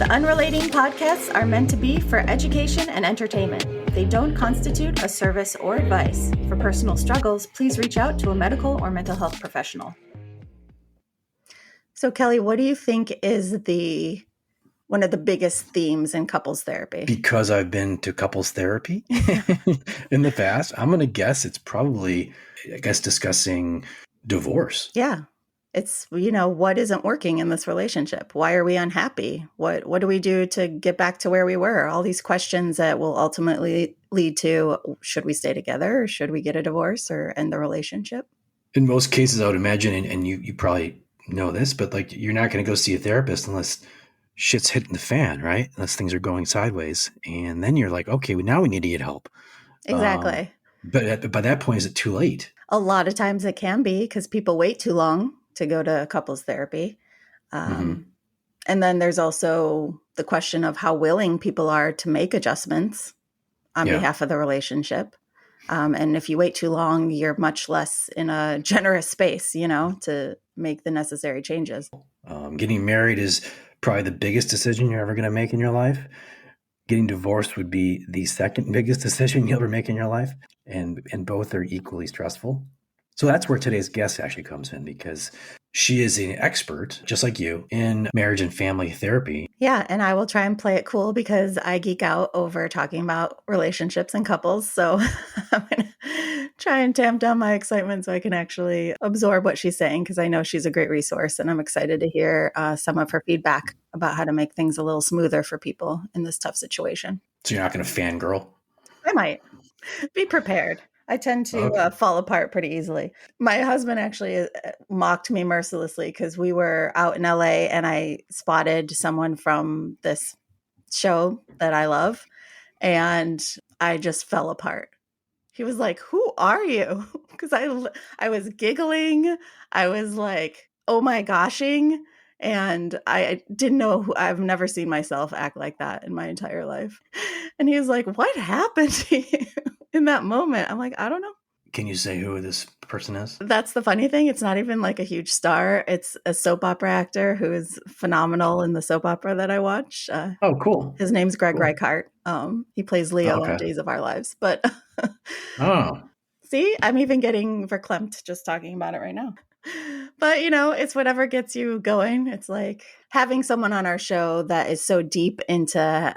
The Unrelating podcasts are meant to be for education and entertainment. They don't constitute a service or advice. For personal struggles, please reach out to a medical or mental health professional. So, Kelly, what do you think is one of the biggest themes in couples therapy? Because I've been to couples therapy in the past, I'm going to guess it's probably, discussing divorce. Yeah. It's, what isn't working in this relationship? Why are we unhappy? What do we do to get back to where we were? All these questions that will ultimately lead to, should we stay together or should we get a divorce or end the relationship? In most cases, I would imagine, and you probably know this, but like you're not going to go see a therapist unless shit's hitting the fan, right? Unless things are going sideways. And then you're like, okay, well, now we need to get help. Exactly. But by that point, is it too late? A lot of times it can be because people wait too long to go to couples therapy. And then there's also the question of how willing people are to make adjustments on behalf of the relationship. And if you wait too long, you're much less in a generous space, to make the necessary changes. Getting married is probably the biggest decision you're ever going to make in your life. Getting divorced would be the second biggest decision you'll ever make in your life. And both are equally stressful. So that's where today's guest actually comes in, because she is an expert, just like you, in marriage and family therapy. Yeah, and I will try and play it cool because I geek out over talking about relationships and couples. So I'm going to try and tamp down my excitement so I can actually absorb what she's saying, because I know she's a great resource, and I'm excited to hear some of her feedback about how to make things a little smoother for people in this tough situation. So you're not going to fangirl? I might. Be prepared. I tend to fall apart pretty easily. My husband actually mocked me mercilessly because we were out in LA and I spotted someone from this show that I love, and I just fell apart. He was like, "Who are you?" Because I was giggling. I was like, "Oh my goshing." And I didn't know I've never seen myself act like that in my entire life. And he was like, "What happened to you in that moment?" I'm like, "I don't know." Can you say who this person is? That's the funny thing. It's not even like a huge star. It's a soap opera actor who is phenomenal in the soap opera that I watch. Oh, cool. His name's Greg Reichardt. He plays Leo on Days of Our Lives. But see, I'm even getting verklempt just talking about it right now. But, it's whatever gets you going. It's like having someone on our show that is so deep into,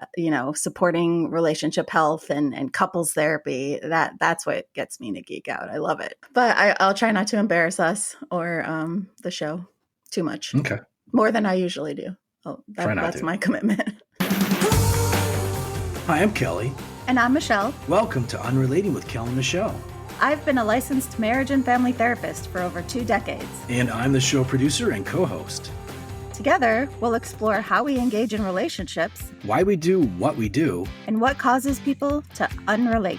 supporting relationship health and couples therapy. That's what gets me to geek out. I love it. But I'll try not to embarrass us or the show too much. Okay. More than I usually do. That's my commitment. Hi, I'm Kelly. And I'm Michelle. Welcome to Unrelating with Kel and Michelle. I've been a licensed marriage and family therapist for over 2 decades. And I'm the show producer and co-host. Together, we'll explore how we engage in relationships, why we do what we do, and what causes people to unrelate.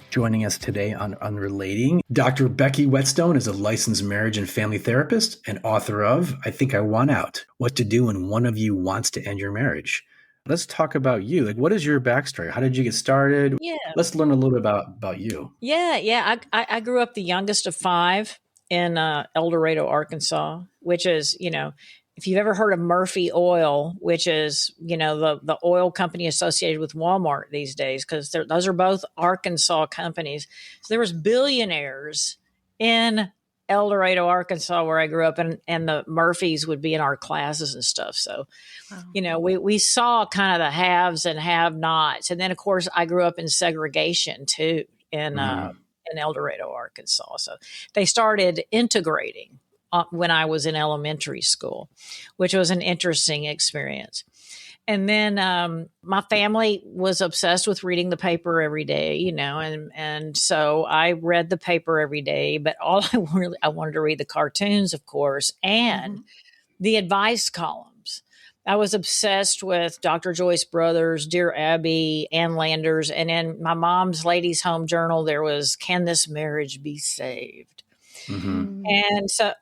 Joining us today on Unrelating, Dr. Becky Whetstone is a licensed marriage and family therapist and author of I Think I Want Out, What to Do When One of You Wants to End Your Marriage. Let's talk about you. Like, what is your backstory? How did you get started? Yeah. Let's learn a little bit about you. Yeah. I grew up the youngest of 5 in El Dorado, Arkansas, which is, if you've ever heard of Murphy Oil, which is, the oil company associated with Walmart these days, because those are both Arkansas companies. So there was billionaires in El Dorado, Arkansas, where I grew up, and the Murphys would be in our classes and stuff. So, we saw kind of the haves and have-nots. And then, of course, I grew up in segregation, too, in El Dorado, Arkansas. So they started integrating when I was in elementary school, which was an interesting experience. And then my family was obsessed with reading the paper every day, and so I read the paper every day. But I wanted to read the cartoons, of course, and the advice columns. I was obsessed with Dr. Joyce Brothers, Dear Abby, Ann Landers, and in my mom's Ladies' Home Journal, there was Can This Marriage Be Saved? And so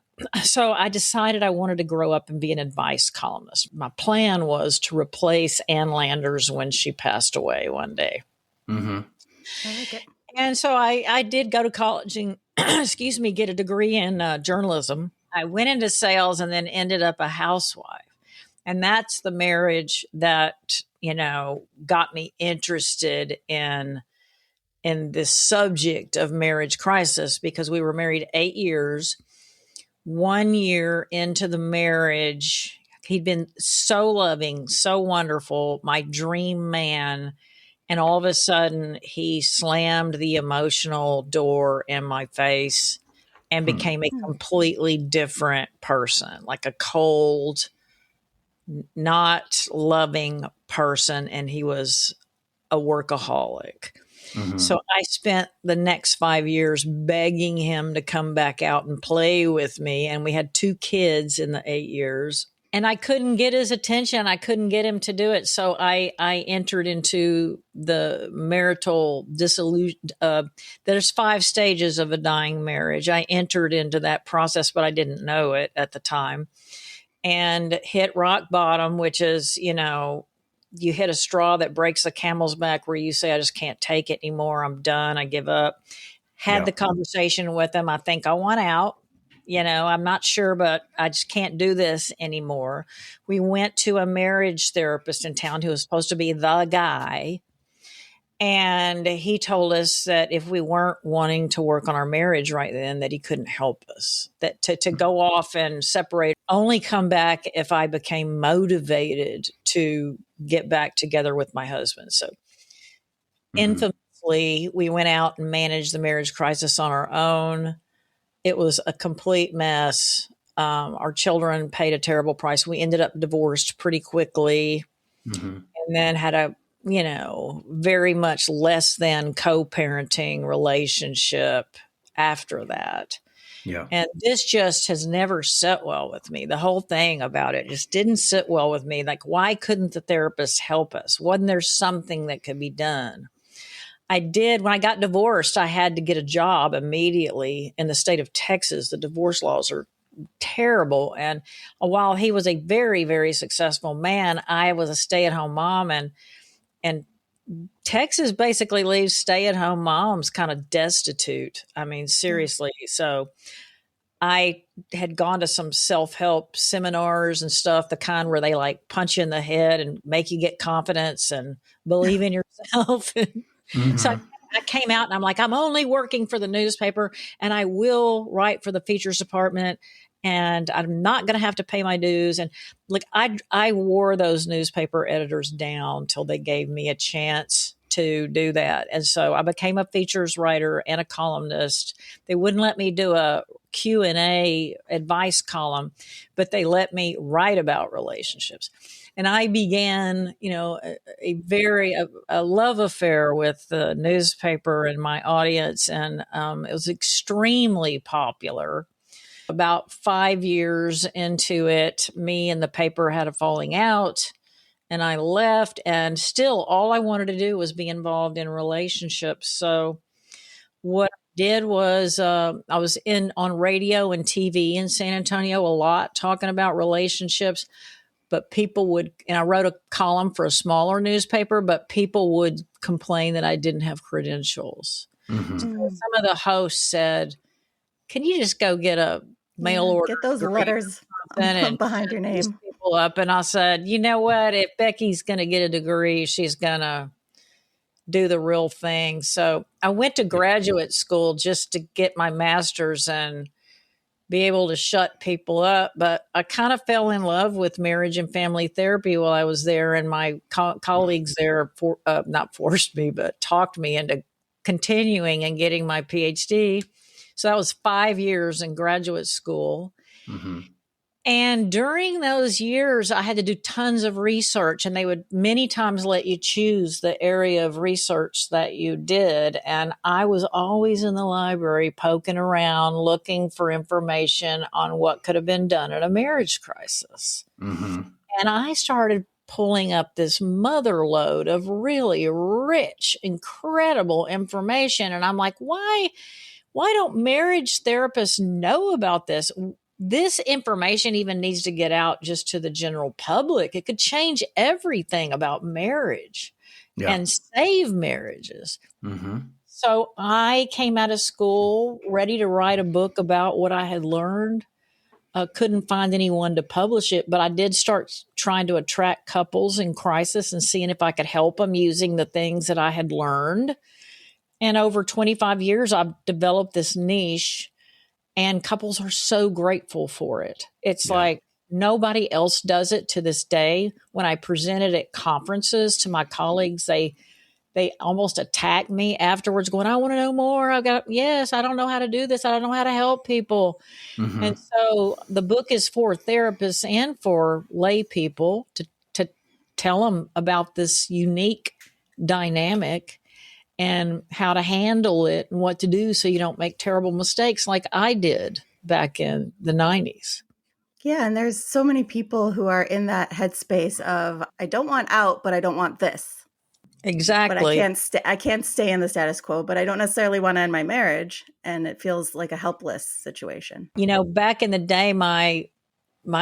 I decided I wanted to grow up and be an advice columnist. My plan was to replace Ann Landers when she passed away one day. I like it. And so I did go to college and, get a degree in journalism. I went into sales and then ended up a housewife. And that's the marriage that, got me interested in this subject of marriage crisis, because we were married 8 years. 1 year into the marriage, he'd been so loving, so wonderful, my dream man. And all of a sudden, he slammed the emotional door in my face and became a completely different person, like a cold, not loving person. And he was a workaholic. So I spent the next 5 years begging him to come back out and play with me. And we had 2 kids in the 8 years. And I couldn't get his attention. I couldn't get him to do it. So I entered into the marital dissolution. There's 5 stages of a dying marriage. I entered into that process, but I didn't know it at the time, and hit rock bottom, which is, you hit a straw that breaks the camel's back, where you say, I just can't take it anymore. I'm done. I give up. Had the conversation with him. I think I want out. I'm not sure, but I just can't do this anymore. We went to a marriage therapist in town who was supposed to be the guy. And he told us that if we weren't wanting to work on our marriage right then, that he couldn't help us, that to go off and separate, only come back if I became motivated to get back together with my husband. So infamously, we went out and managed the marriage crisis on our own. It was a complete mess. Our children paid a terrible price. We ended up divorced pretty quickly, and then had a very much less than co-parenting relationship after that. Yeah. And this just has never sit well with me. The whole thing about it just didn't sit well with me. Like, why couldn't the therapist help us? Wasn't there something that could be done? I did. When I got divorced, I had to get a job immediately in the state of Texas. The divorce laws are terrible. And while he was a very, very successful man, I was a stay-at-home mom, and Texas basically leaves stay-at-home moms kind of destitute. I mean, seriously. So I had gone to some self-help seminars and stuff, the kind where they like punch you in the head and make you get confidence and believe in yourself. So I came out and I'm like, I'm only working for the newspaper, and I will write for the features department, and I'm not going to have to pay my dues. And look, I wore those newspaper editors down till they gave me a chance to do that. And so I became a features writer and a columnist. They wouldn't let me do a Q&A advice column, but they let me write about relationships. And I began, a love affair with the newspaper and my audience. And it was extremely popular. About 5 years into it, me and the paper had a falling out, and I left. And still, all I wanted to do was be involved in relationships. So what I did was I was on radio and TV in San Antonio a lot, talking about relationships. But and I wrote a column for a smaller newspaper, but people would complain that I didn't have credentials. So some of the hosts said, can you just go get a mail order? Get those letters behind your name. People up. And I said, you know what? If Becky's going to get a degree, she's going to do the real thing. So I went to graduate school just to get my master's and be able to shut people up. But I kind of fell in love with marriage and family therapy while I was there. And my colleagues there not forced me, but talked me into continuing and getting my PhD. So that was 5 years in graduate school. And during those years, I had to do tons of research, and they would many times let you choose the area of research that you did. And I was always in the library poking around, looking for information on what could have been done in a marriage crisis. And I started pulling up this mother lode of really rich, incredible information. And I'm like, why don't marriage therapists know about this? This information even needs to get out just to the general public. It could change everything about marriage and save marriages. So I came out of school ready to write a book about what I had learned. couldn't find anyone to publish it, but I did start trying to attract couples in crisis and seeing if I could help them using the things that I had learned. And over 25 years, I've developed this niche, and couples are so grateful for it. It's like nobody else does it to this day. When I presented at conferences to my colleagues, they almost attack me afterwards going, I want to know more. I don't know how to do this. I don't know how to help people. Mm-hmm. And so the book is for therapists and for lay people to tell them about this unique dynamic and how to handle it and what to do so you don't make terrible mistakes like I did back in the 90s. Yeah, and there's so many people who are in that headspace of, I don't want out, but I don't want this. Exactly. But I can't stay in the status quo, but I don't necessarily want to end my marriage, and it feels like a helpless situation. Back in the day, my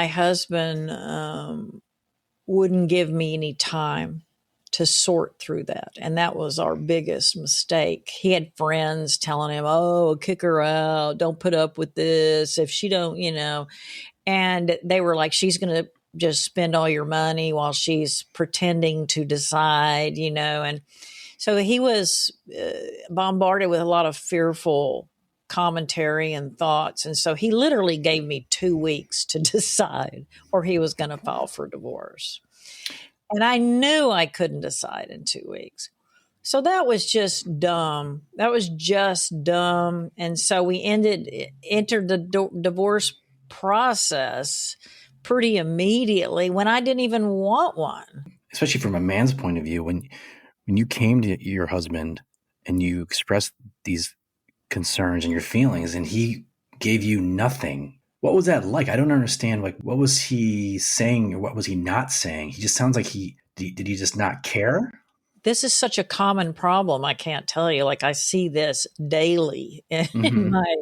husband wouldn't give me any time to sort through that, and that was our biggest mistake. He had friends telling him, "Oh, kick her out. Don't put up with this. If she don't, and they were like, she's going to just spend all your money while she's pretending to decide, and so he was bombarded with a lot of fearful commentary and thoughts. And so he literally gave me 2 weeks to decide, or he was going to file for divorce. And I knew I couldn't decide in 2 weeks. So that was just dumb. And so we entered the divorce process pretty immediately when I didn't even want one. Especially from a man's point of view, when you came to your husband and you expressed these concerns and your feelings and he gave you nothing, what was that like? I don't understand. Like, what was he saying or what was he not saying? He just sounds like did he just not care? This is such a common problem. I can't tell you. Like, I see this daily in my,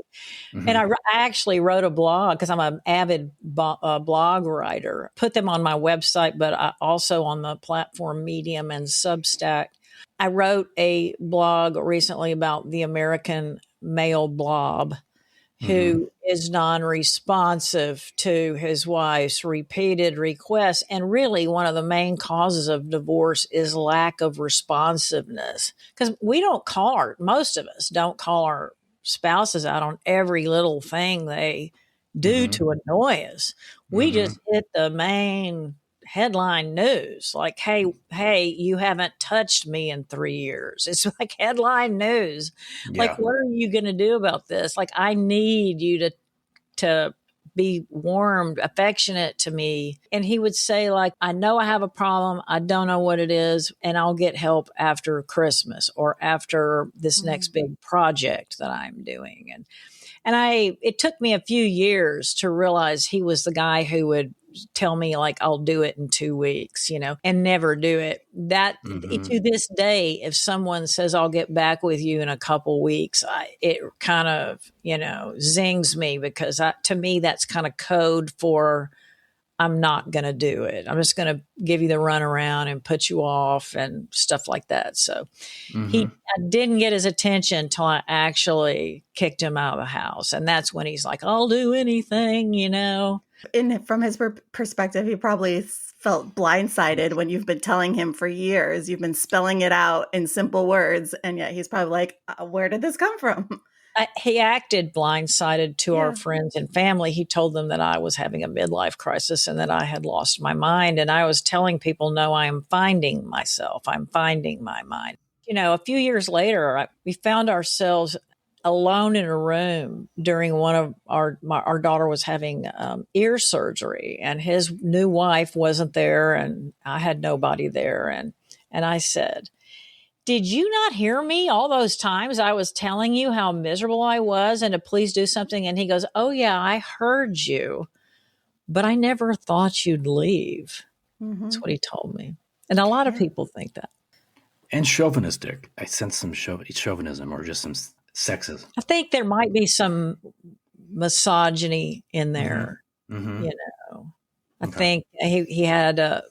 and I actually wrote a blog because I'm an avid blog writer. Put them on my website, but I also on the platform Medium and Substack. I wrote a blog recently about the American male blob, who is non-responsive to his wife's repeated requests. And really one of the main causes of divorce is lack of responsiveness. Because most of us don't call our spouses out on every little thing they do to annoy us. We just hit the main headline news, like, hey, you haven't touched me in 3 years. It's like headline news. Yeah. Like, what are you going to do about this? Like, I need you to be warm, affectionate to me. And he would say, like, I know I have a problem. I don't know what it is. And I'll get help after Christmas or after this next big project that I'm doing. And it took me a few years to realize he was the guy who would tell me, like, I'll do it in 2 weeks, and never do it. That to this day, if someone says I'll get back with you in a couple weeks, it kind of, zings me, because to me, that's kind of code for I'm not going to do it. I'm just going to give you the runaround and put you off and stuff like that. So I didn't get his attention until I actually kicked him out of the house. And that's when he's like, I'll do anything, From his perspective, he probably felt blindsided when you've been telling him for years. You've been spelling it out in simple words. And yet he's probably like, where did this come from? He acted blindsided to our friends and family. He told them that I was having a midlife crisis and that I had lost my mind. And I was telling people, no, I am finding myself. I'm finding my mind. A few years later, we found ourselves alone in a room during one of our daughter was having ear surgery, and his new wife wasn't there, and I had nobody there. And I said, did you not hear me all those times I was telling you how miserable I was and to please do something? And he goes, oh yeah, I heard you, but I never thought you'd leave. That's what he told me. And a lot of people think that. And chauvinistic. I sense some chauvinism or just some sexism. I think there might be some misogyny in there. I think he had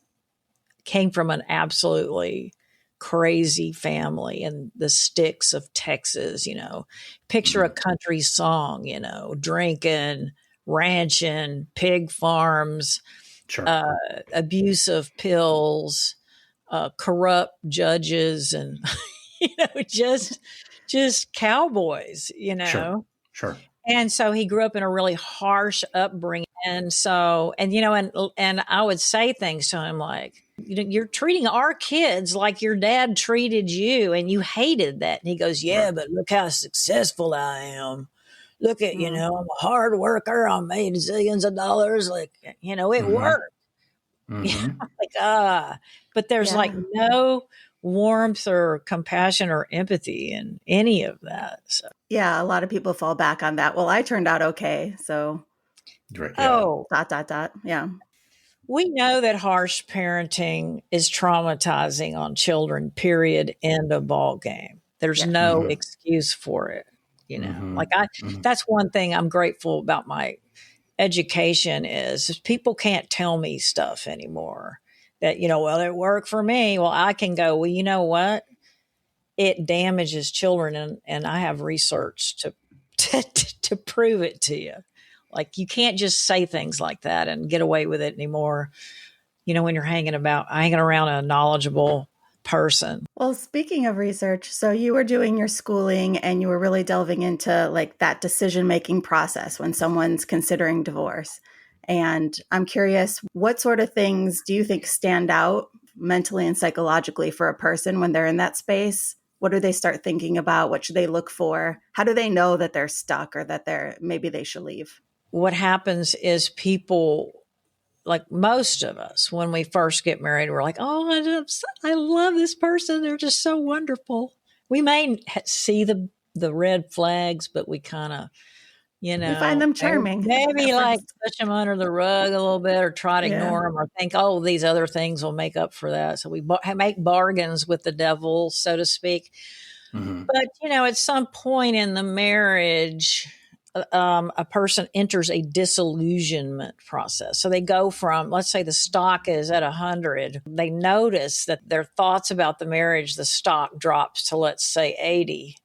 came from an absolutely crazy family in the sticks of Texas, picture a country song, drinking, ranching, pig farms, Sure. abuse of pills, corrupt judges, and just cowboys, Sure. Sure. And so he grew up in a really harsh upbringing. And so, and I would say things to him like, you're treating our kids like your dad treated you, and you hated that. And he goes, yeah, Right. but look how successful I am. Look at, Mm. I'm a hard worker. I made zillions of dollars. Like, it Mm-hmm. worked. Mm-hmm. But there's like Yeah. no warmth or compassion or empathy in any of that. So, Yeah, a lot of people fall back on that. Well, I turned out okay, so Right. Yeah. oh, Yeah. we know that harsh parenting is traumatizing on children, period, end of ball game. There's Yes. no Mm-hmm. excuse for it. Mm-hmm. Like Mm-hmm. that's one thing I'm grateful about my education is people can't tell me stuff anymore that, well, it worked for me. Well, I can go, well, you know what? It damages children. And I have research to prove it to you. Like you can't just say things like that and get away with it anymore. When you're hanging around a knowledgeable person. Well, speaking of research, so you were doing your schooling and you were really delving into like that decision-making process when someone's considering divorce. And I'm curious, what sort of things do you think stand out mentally and psychologically for a person when they're in that space? What do they start thinking about? What should they look for? How do they know that they're stuck or that maybe they should leave? What happens is people, like most of us, when we first get married, we're like, oh, I love this person. They're just so wonderful. We may see the red flags, but we kind of, We find them charming maybe at like first. push them under the rug a little bit or try to Yeah. ignore them or think, oh, these other things will make up for that. So we make bargains with the devil, so to speak. Mm-hmm. But, at some point in the marriage, a person enters a disillusionment process. So they go from, let's say the stock is at 100. They notice that their thoughts about the marriage, the stock drops to, let's say, 80.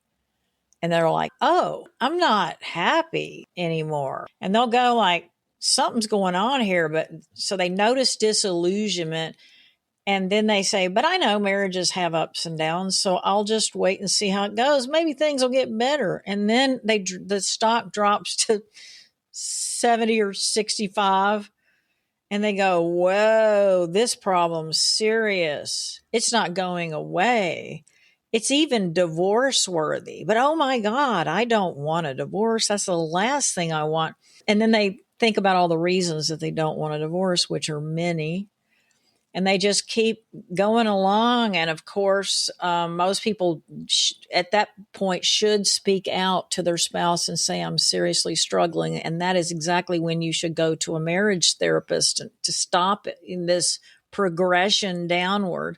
And they're like, oh, I'm not happy anymore. And they'll go like, something's going on here. But so they notice disillusionment. And then they say, but I know marriages have ups and downs, so I'll just wait and see how it goes. Maybe things will get better. And then the stock drops to 70 or 65, and they go, whoa, this problem's serious. It's not going away. It's even divorce worthy. But oh my God, I don't want a divorce. That's the last thing I want. And then they think about all the reasons that they don't want a divorce, which are many. And they just keep going along. And of course, most people at that point should speak out to their spouse and say, I'm seriously struggling. And that is exactly when you should go to a marriage therapist to stop it in this progression downward.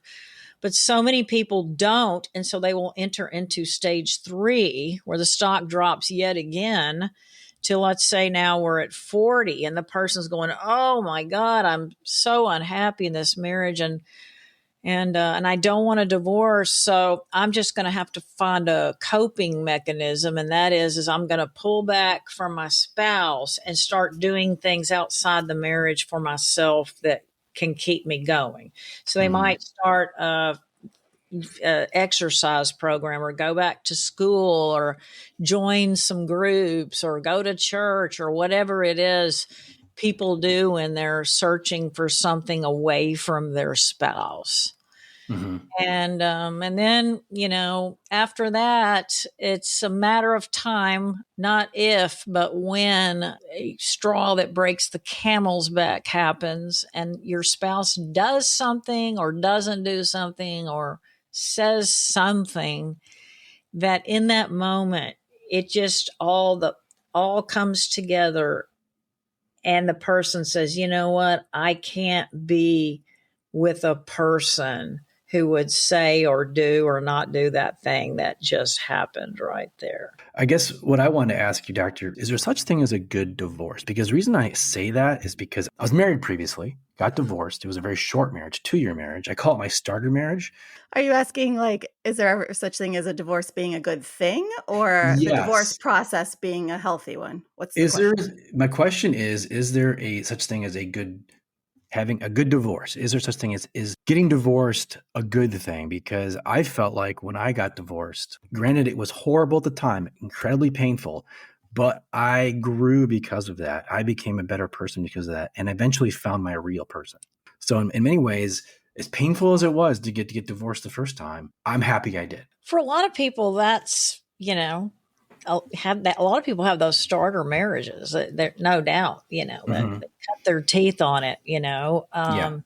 But so many people don't. And so they will enter into stage 3 where the stock drops yet again till, let's say, now we're at 40 and the person's going, oh my God, I'm so unhappy in this marriage and I don't want a divorce. So I'm just going to have to find a coping mechanism. And that is I'm going to pull back from my spouse and start doing things outside the marriage for myself that can keep me going. So they might start exercise program or go back to school or join some groups or go to church or whatever it is people do when they're searching for something away from their spouse. Mm-hmm. And then, after that, it's a matter of time, not if, but when a straw that breaks the camel's back happens and your spouse does something or doesn't do something or says something that in that moment, it just all comes together and the person says, you know what? I can't be with a person who would say or do or not do that thing that just happened right there. I guess what I want to ask you, Doctor, is there such thing as a good divorce? Because the reason I say that is because I was married previously, got divorced. It was a very short marriage, 2-year marriage. I call it my starter marriage. Are you asking, like, is there ever such thing as a divorce being a good thing, or the divorce Yes. process being a healthy one? What's the Is there, question? my question is there a such thing as having a good divorce? Is there such thing as is getting divorced a good thing? Because I felt like when I got divorced, granted it was horrible at the time, incredibly painful, but I grew because of that. I became a better person because of that, and eventually found my real person. So in many ways, as painful as it was to get divorced the first time, I'm happy I did. For a lot of people, that's, have that. A lot of people have those starter marriages. There, no doubt, that Mm-hmm. they cut their teeth on it. Yeah.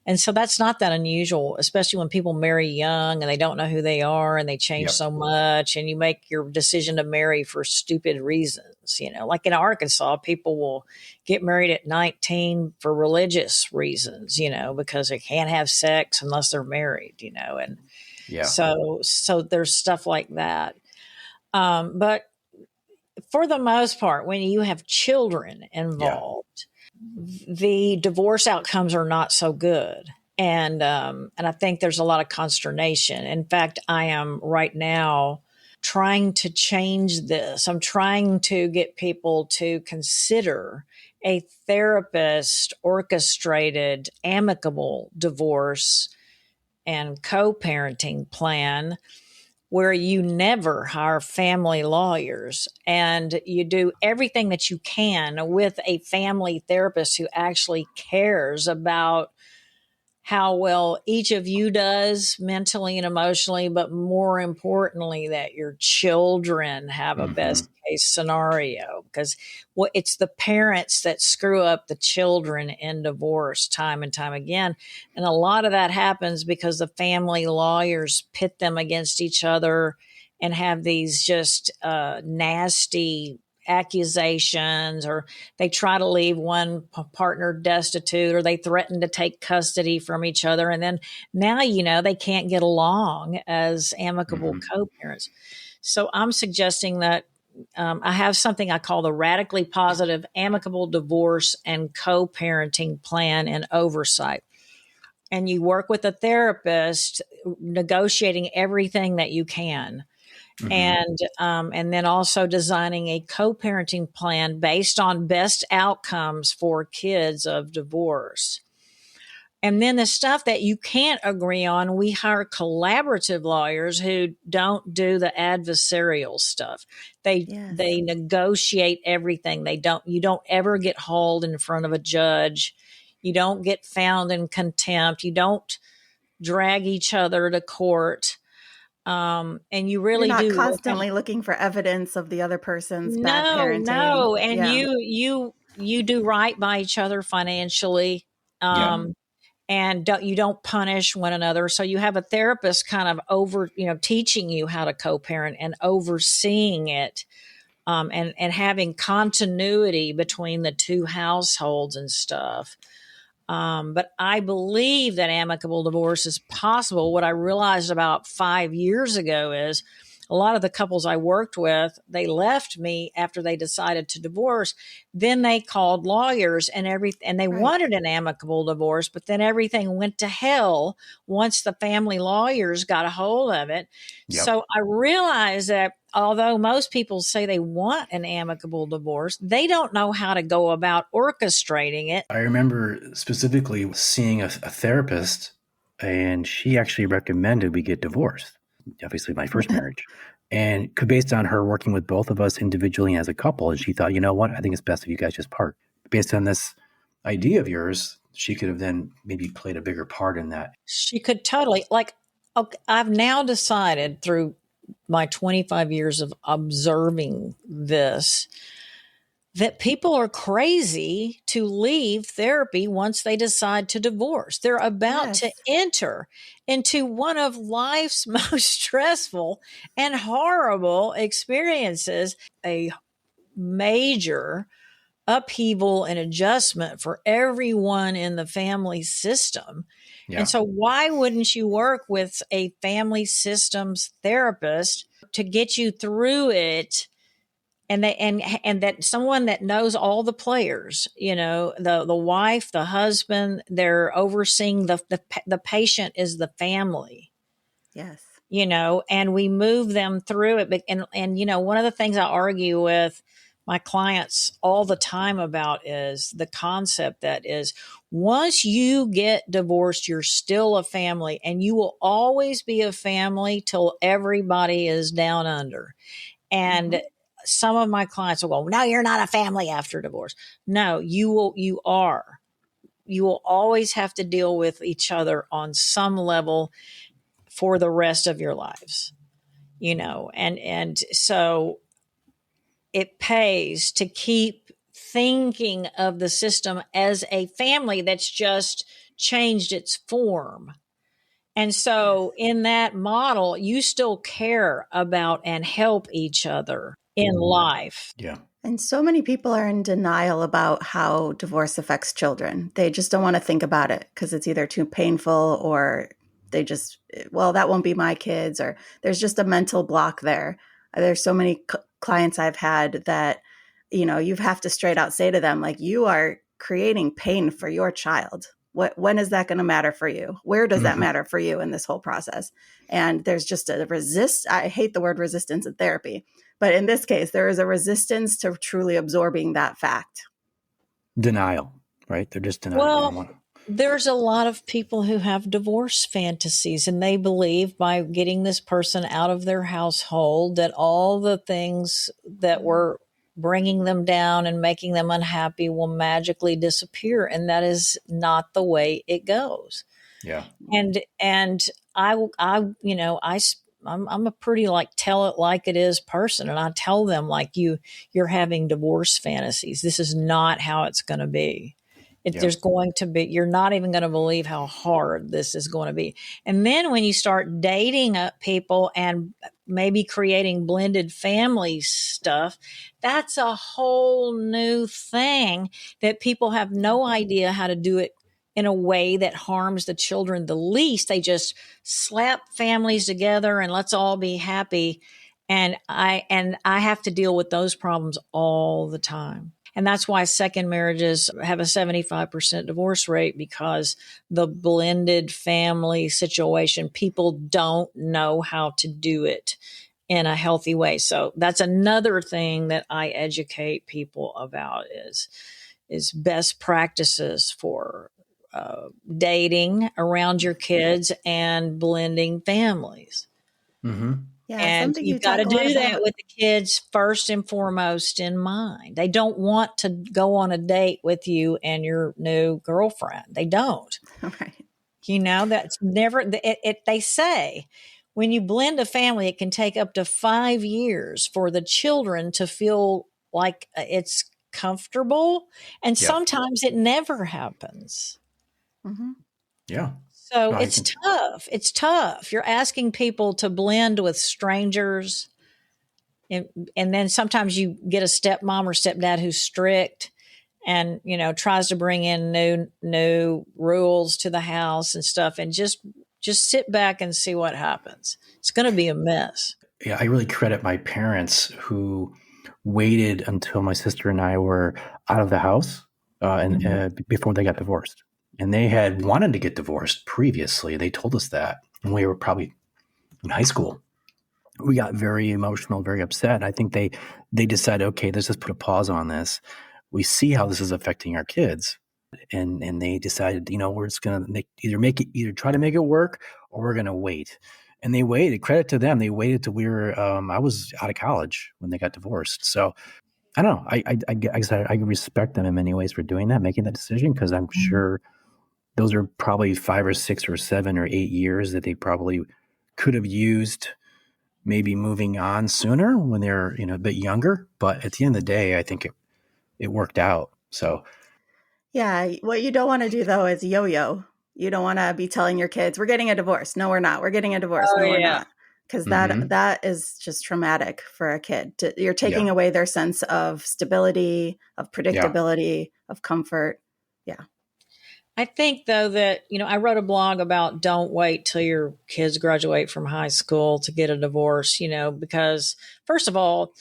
And so that's not that unusual, especially when people marry young and they don't know who they are and they change Yep. so much, and you make your decision to marry for stupid reasons. Like in Arkansas, people will get married at 19 for religious reasons, because they can't have sex unless they're married, and Yeah. so there's stuff like that. But for the most part, when you have children Yeah. involved, the divorce outcomes are not so good. And I think there's a lot of consternation. In fact, I am right now trying to change this. I'm trying to get people to consider a therapist orchestrated amicable divorce and co-parenting plan where you never hire family lawyers and you do everything that you can with a family therapist who actually cares about how well each of you does mentally and emotionally, but more importantly, that your children have a Mm-hmm. best case scenario, because it's the parents that screw up the children in divorce time and time again. And a lot of that happens because the family lawyers pit them against each other and have these just nasty accusations, or they try to leave one partner destitute, or they threaten to take custody from each other. And then now, they can't get along as amicable Mm-hmm. co-parents. So I'm suggesting that I have something I call the radically positive amicable divorce and co-parenting plan and oversight. And you work with a therapist, negotiating everything that you can, Mm-hmm. and then also designing a co-parenting plan based on best outcomes for kids of divorce. And then the stuff that you can't agree on, we hire collaborative lawyers who don't do the adversarial stuff. Yes. They negotiate everything. You don't ever get hauled in front of a judge. You don't get found in contempt. You don't drag each other to court. And you You're really not do work on. constantly looking for evidence of the other person's bad No, parenting. no, and Yeah. you do right by each other financially, Yeah. and you don't punish one another. So you have a therapist kind of teaching you how to co-parent and overseeing it, and having continuity between the two households and stuff. But I believe that amicable divorce is possible. What I realized about 5 years ago is a lot of the couples I worked with, they left me after they decided to divorce. Then they called lawyers and they Right. wanted an amicable divorce, but then everything went to hell once the family lawyers got a hold of it. Yep. So I realized that although most people say they want an amicable divorce, they don't know how to go about orchestrating it. I remember specifically seeing a therapist, and she actually recommended we get divorced. Obviously, my first marriage, and based on her working with both of us individually and as a couple, and she thought, you know what, I think it's best if you guys just part. Based on this idea of yours, she could have then maybe played a bigger part in that. She could totally, like, okay, I've now decided through my 25 years of observing this that people are crazy to leave therapy once they decide to divorce. They're about to Yes. enter into one of life's most stressful and horrible experiences, a major upheaval and adjustment for everyone in the family system. Yeah. And so why wouldn't you work with a family systems therapist to get you through it? And that someone that knows all the players, the wife, the husband, they're overseeing the patient is the family. Yes. And we move them through it. And one of the things I argue with my clients all the time about is the concept that is, once you get divorced, you're still a family, and you will always be a family till everybody is down under. And some of my clients will go, no, you're not a family after divorce. No, you are. You will always have to deal with each other on some level for the rest of your lives, and so it pays to keep thinking of the system as a family that's just changed its form. And so in that model, you still care about and help each other in life. Yeah. And so many people are in denial about how divorce affects children. They just don't want to think about it because it's either too painful, or they just, well, that won't be my kids, or there's just a mental block there. There's so many clients I've had that, you have to straight out say to them, like, you are creating pain for your child. When is that going to matter for you? Where does that matter for you in this whole process? And there's just I hate the word resistance in therapy, but in this case, there is a resistance to truly absorbing that fact. Denial, right? They're just denying. Well, there's a lot of people who have divorce fantasies, and they believe by getting this person out of their household that all the things that were bringing them down and making them unhappy will magically disappear. And that is not the way it goes. Yeah. And I'm a pretty tell it like it is person. And I tell them, like, you're having divorce fantasies. This is not how it's going to be. There's going to be, you're not even going to believe how hard this is going to be. And then when you start dating people and maybe creating blended family stuff, that's a whole new thing that people have no idea how to do it in a way that harms the children the least. They just slap families together and let's all be happy. And I have to deal with those problems all the time. And that's why second marriages have a 75% divorce rate, because the blended family situation, people don't know how to do it in a healthy way. So that's another thing that I educate people about is best practices for dating around your kids and blending families. Mm-hmm. Yeah, And something you you've got to talk a lot do that about. with the kids first and foremost in mind. They don't want to go on a date with you and your new girlfriend. They don't. Right. That's never, they say when you blend a family, it can take up to 5 years for the children to feel like it's comfortable. And sometimes it never happens. Mm-hmm. Yeah. So it's tough. It's tough. You're asking people to blend with strangers. And then sometimes you get a stepmom or stepdad who's strict and, tries to bring in new rules to the house and stuff. And just sit back and see what happens. It's going to be a mess. Yeah. I really credit my parents who waited until my sister and I were out of the house before they got divorced. And they had wanted to get divorced previously. They told us that when we were probably in high school. We got very emotional, very upset. I think they decided, okay, let's just put a pause on this. We see how this is affecting our kids. And they decided, we're just going to either try to make it work, or we're going to wait. And they waited. Credit to them. They waited till we were, I was out of college when they got divorced. So I don't know. I guess I respect them in many ways for doing that, making that decision, because I'm sure those are probably 5 or 6 or 7 or 8 years that they probably could have used maybe moving on sooner when they're, a bit younger. But at the end of the day, I think it worked out. So yeah, what you don't want to do though is yo-yo. You don't want to be telling your kids, we're getting a divorce. No, we're not. We're getting a divorce. No, we're not. because Mm-hmm. that is just traumatic for a kid. You're taking Yeah. away their sense of stability, of Yeah. predictability, of comfort. Yeah. I think though that, I wrote a blog about don't wait till your kids graduate from high school to get a divorce, because first of all,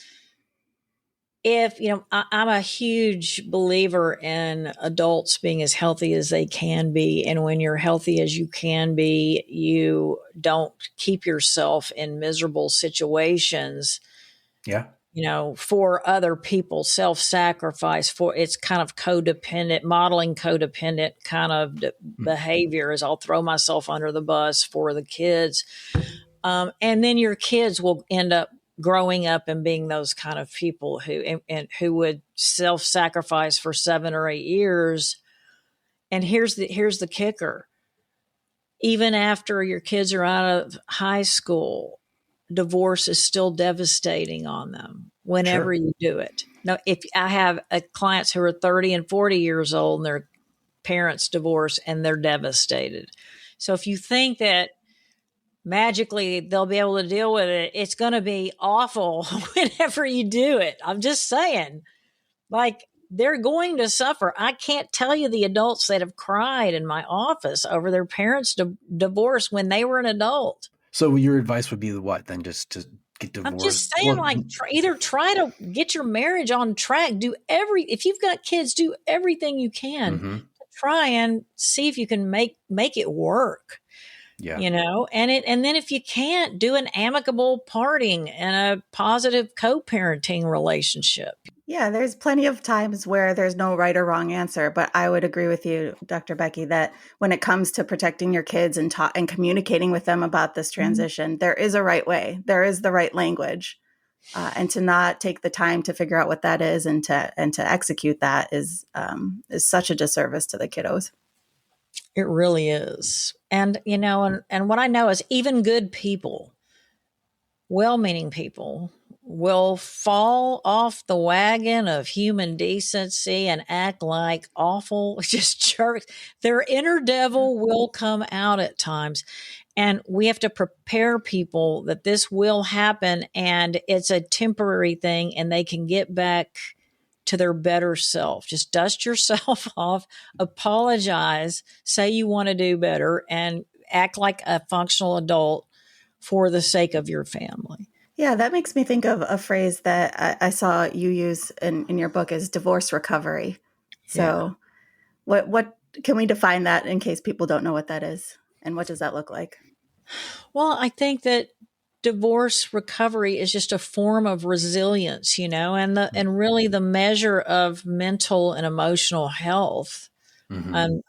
if, I'm a huge believer in adults being as healthy as they can be. And when you're healthy as you can be, you don't keep yourself in miserable situations, Yeah. for other people, self-sacrifice for it's kind of codependent, modeling codependent kind of behavior is I'll throw myself under the bus for the kids. And then your kids will end up growing up and being those kind of people and who would self-sacrifice for 7 or 8 years. And here's the kicker. Even after your kids are out of high school, divorce is still devastating on them whenever Sure. you do it. Now, if I have clients who are 30 and 40 years old and their parents divorce and they're devastated. So if you think that magically they'll be able to deal with it, it's going to be awful whenever you do it. I'm just saying, like, they're going to suffer. I can't tell you the adults that have cried in my office over their parents' divorce when they were an adult. So your advice would be what then? Just to get I'm divorced? just saying, Well, like, either try to get your marriage on track. If you've got kids, do everything you can mm-hmm. to try and see if you can make it work. Yeah. And then if you can't, do an amicable parting and a positive co-parenting relationship. Yeah, there's plenty of times where there's no right or wrong answer, but I would agree with you, Dr. Becky, that when it comes to protecting your kids and communicating with them about this transition, there is a right way. There is the right language, and to not take the time to figure out what that is and to execute that is such a disservice to the kiddos. It really is. And and what I know is even good people, well-meaning people, will fall off the wagon of human decency and act like awful just jerks. Their inner devil will come out at times. And we have to prepare people that this will happen and it's a temporary thing and they can get back to their better self. Just dust yourself off, apologize, say you want to do better, and act like a functional adult for the sake of your family. Yeah, that makes me think of a phrase that I saw you use in your book is divorce recovery. So what can we define that in case people don't know what that is? And what does that look like? Well, I think that divorce recovery is just a form of resilience, and really the measure of mental and emotional health. Mm-hmm.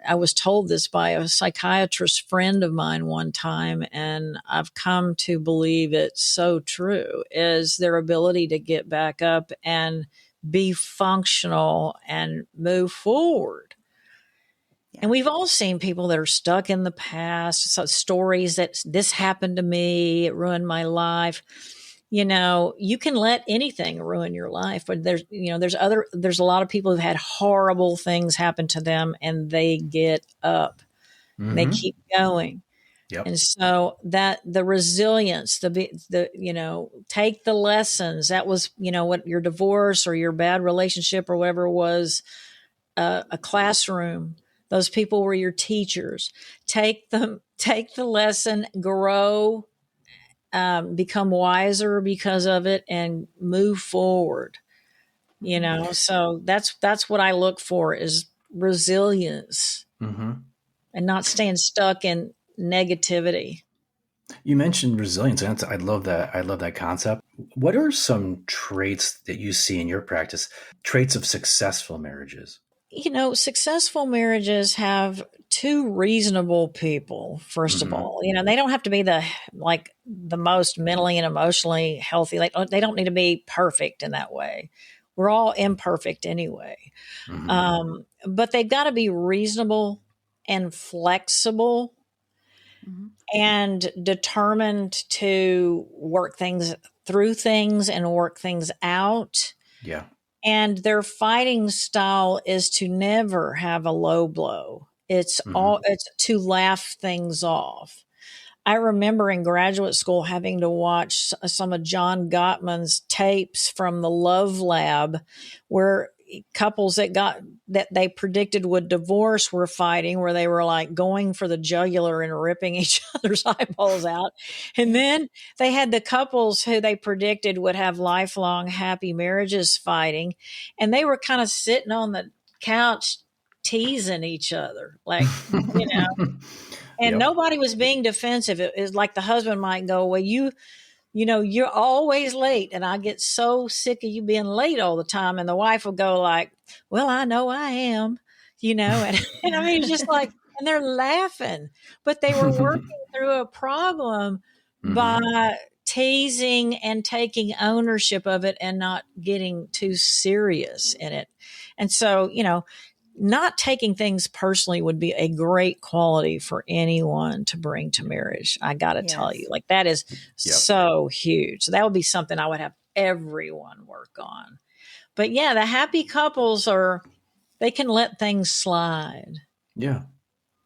I was told this by a psychiatrist friend of mine one time, and I've come to believe it's so true, is their ability to get back up and be functional and move forward. Yeah. And we've all seen people that are stuck in the past, so stories that this happened to me, it ruined my life. You can let anything ruin your life, but there's a lot of people who've had horrible things happen to them and they get up, and they Mm-hmm. keep going. Yep. And so that the resilience, take the lessons. That was, what your divorce or your bad relationship or whatever was, a classroom. Those people were your teachers. Take the lesson, grow, become wiser because of it, and move forward. So that's what I look for is resilience, Mm-hmm. and not staying stuck in negativity. You mentioned resilience. And I love that. I love that concept. What are some traits that you see in your practice? Traits of successful marriages. Successful marriages have two reasonable people, first of Mm-hmm. all. They don't have to be the most mentally and emotionally healthy. They don't need to be perfect in that way. We're all imperfect anyway. Mm-hmm. But they've got to be reasonable and flexible Mm-hmm. and determined to work things through things and work things out. Yeah. And their fighting style is to never have a low blow. It's Mm-hmm. to laugh things off. I remember in graduate school having to watch some of John Gottman's tapes from the Love Lab, where couples that they predicted would divorce were fighting, where they were like going for the jugular and ripping each other's eyeballs out. And then they had the couples who they predicted would have lifelong happy marriages fighting. And they were kind of sitting on the couch teasing each other, like, and Yep. nobody was being defensive. It was like the husband might go, well, you're always late, and I get so sick of you being late all the time. And the wife will go like, well, I know I am, and I mean, it's just like, and they're laughing, but they were working through a problem by teasing and taking ownership of it and not getting too serious in it. And so, not taking things personally would be a great quality for anyone to bring to marriage. I got to tell you, like, that is so huge. So that would be something I would have everyone work on. But yeah, the happy couples they can let things slide. Yeah.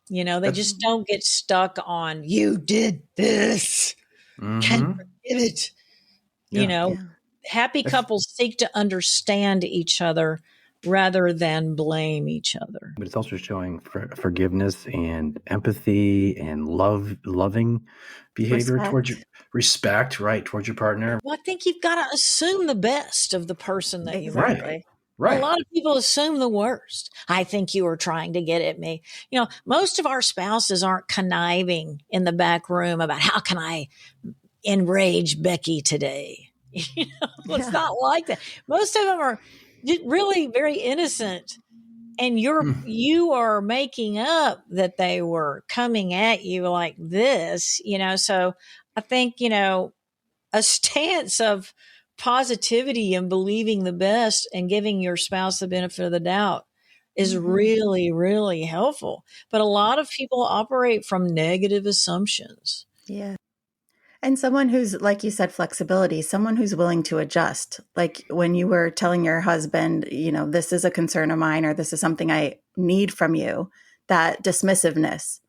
They just don't get stuck on, you did this. Can't forgive it. Happy couples seek to understand each other rather than blame each other. But it's also showing forgiveness and empathy and loving behavior towards your respect, right, towards your partner. Well, I think you've got to assume the best of the person that you marry. Right. A lot of people assume the worst. I think you were trying to get at me. Most of our spouses aren't conniving in the back room about how can I enrage Becky today. It's not like that. Most of them are really very innocent, and you are making up that they were coming at you like this, so I think, a stance of positivity and believing the best and giving your spouse the benefit of the doubt is really, really helpful. But a lot of people operate from negative assumptions. Yeah. And someone who's, like you said, flexibility, someone who's willing to adjust. Like when you were telling your husband, this is a concern of mine, or this is something I need from you, that dismissiveness,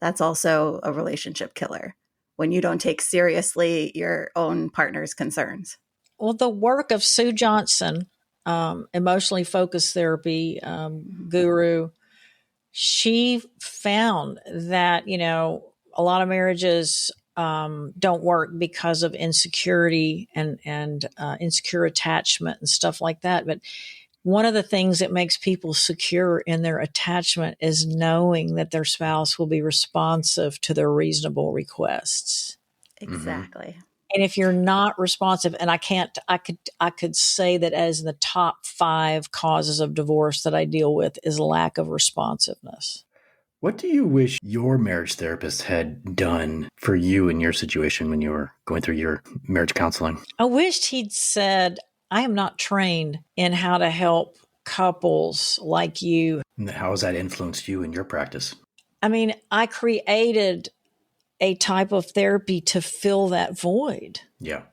that's also a relationship killer when you don't take seriously your own partner's concerns. Well, the work of Sue Johnson, emotionally focused therapy guru, she found that, a lot of marriages don't work because of insecurity and insecure attachment and stuff like that. But one of the things that makes people secure in their attachment is knowing that their spouse will be responsive to their reasonable requests. Exactly. And if you're not responsive, and I could say that as the top 5 causes of divorce that I deal with is lack of responsiveness. What do you wish your marriage therapist had done for you in your situation when you were going through your marriage counseling? I wished he'd said, I am not trained in how to help couples like you. And how has that influenced you in your practice? I mean, I created a type of therapy to fill that void. Yeah.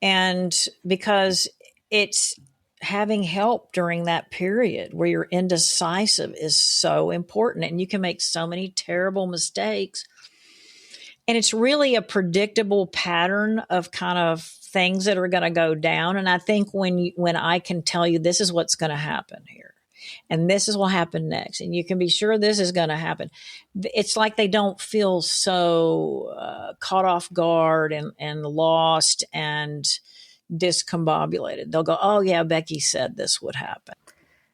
And because it's having help during that period where you're indecisive is so important, and you can make so many terrible mistakes. And it's really a predictable pattern of kind of things that are going to go down. And I think when I can tell you this is what's going to happen here, and this is what happened next, and you can be sure this is going to happen, it's like they don't feel so caught off guard and lost and discombobulated. They'll go, oh yeah, Becky said this would happen.